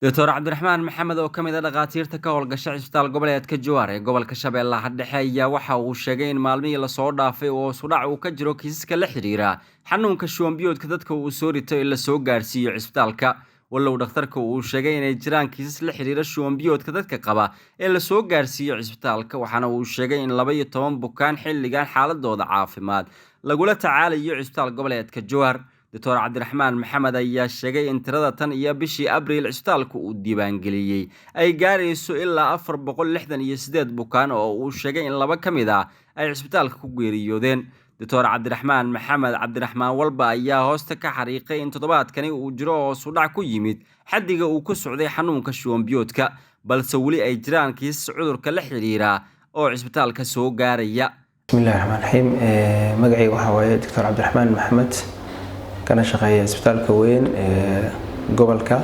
Dr. Cabdiraxmaan Maxamed oo ka mid ah dhakhaatiirta ka howlgasha cisbitaal goboleedka Jowhar ee gobolka Shabeellaha Dhexe ayaa waxa uu sheegay in maalmihii la soo dhaafay oo sudhac uu ka jiro kiisaska la xiriira xanuunka shuban biyoodka dadka uu soo rito in la soo gaarsiiyo cisbitaalka. Wallow dhakhtarka uu sheegay inay jiraan kiisas la xiriira shuban biyoodka dadka qaba ee la soo gaarsiiyo cisbitaalka, waxaana uu sheegay in 12 bukaan xilligan xaaladooda caafimaad lagula tacaalayo cisbitaal goboleedka Jowhar. Dr. Cabdiraxmaan Maxamed ayaa sheegay in tirada tan iyo bishii Abriil cisbitaalku uu diiwaangeliyay ay gaarayso ilaa 468 bukaan oo uu sheegay in 2 ka mid ah ay cisbitaalka ku geeriyoodeen. Dr. Cabdiraxmaan Maxamed Cabdiraxmaan Walba ayaa hoosta ka xariiqay in toddobaadkani uu jiro hoos u dhac ku yimid xaddiga uu ku socday xanuunka shuban biyoodka, balse weli ay jiraan kiisas cudurka la xiriira oo cisbitaalka soo gaaraya. Bismillahirrahmanirrahiim. Magacayga waxa waaye Dr. Cabdiraxmaan Maxamed kana shaqeeya isbitaalka weyn ee gobolka.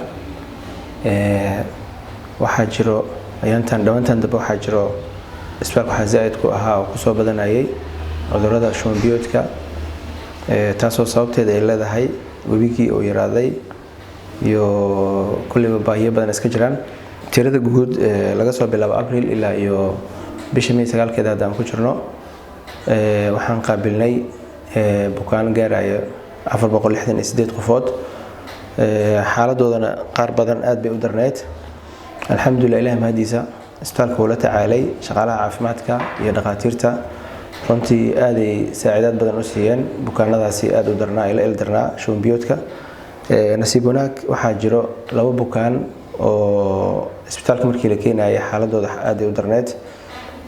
Waxaa jiro ayaantan dhawaantan daba waxaa jiro isbitaalka waxa zaid ku ahaa oo ku soo badanayay cudurrada shuban biyoodka, taasoo sababteeda ay leedahay webigii oo yaraaday iyo kulliba baahiyo badan iska jiraan. Tirada guud laga soo bilaabo Abriil ilaa iyo bisha May 9keeda hadda aan ku jirno waxaan qaabilnay bukaan gaaraya 468 qofood. Xaaladoodana qaar badan aad bay u darneed. Alxamdulillah, Ilaahay mahadiisa isbitaalka uu la tacaalay shaqaalaha caafimaadka iyo dhakhaatiirta runtii aad ay saacidaad badan u siiyeen bukaanadaasi aad u darnaa ila darnaa shuban biyoodka. Nasiib wanaag waxaa jiro 2 bukaan oo isbitaalka markii la keenayay xaaladooda aad ay u darneed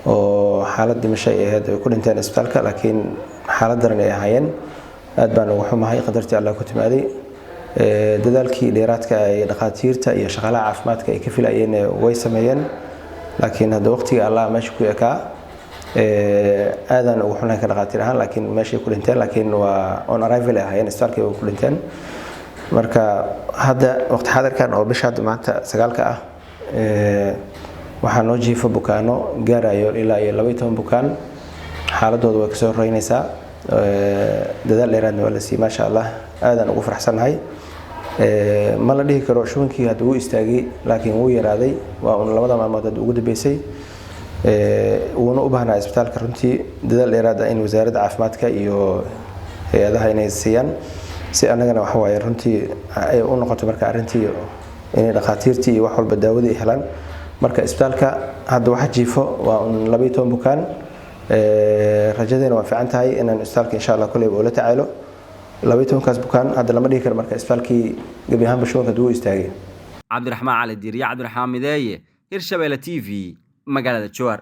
oo xaalad dhimasho ay ahayd ay ku dhinteen isbitaalka, laakiin xaalad daran ay ahaayeen. aad baan ugu xumahay qadartii Allah ku timaaday. Dadaalkii dheeraadka ay dhakhaatiirta iyo shaqaalaha caafimaadka ay ka filayeen way sameeyeen, laakiin hadda waqtiga Allah meesha ku ekaa aadan ugu xunahay ka dhakhaatiir ahaan, laakiin meeshay ku dhinteen, laakiin waa on arrival ahaayeen isbitaalka ay ku dhinteen. Marka hadda waqti xaadirkan oo bisha maanta 9ka ah waxaa noo jiifo bukaano gaarayo ilaa iyo 12 bukaan. xaaladooda way ka soo horeynaysaa. dadaal dheeraadna waa la siiyay maasha Allah, aadan ugu faraxsanahay. ma la dhihi karo shubankii hadda uu istaagay, laakiin wuu yaraaday. waa un 2 maalmood hadda ugu dambeysay. wuuna u baahnaa isbitaalka runtii dadaal dheeraad ah in wasaaradda caafimaadka iyo hay'adaha inay siiyaan si annagana waxa waaye runtii ay u noqoto marka arrintii inay dhakhaatiirtii iyo wax walba daawadii helaan. marka isbitaalka hadda waxa jiifo waa un 12 bukaan. rajadeena waa fiican tahay inaan isbitaalka insha Allah kulli uu la tacaalo 12 kaas bukaan. hadda lama dhihi karo marka isbitaalkii gabi ahaanba shubanka duu istaagay. Cabdiraxmaan Cali Diiriye, Cabdiraxmaan Mideeye, Hirshabeelle TV, magaalada Jowhar.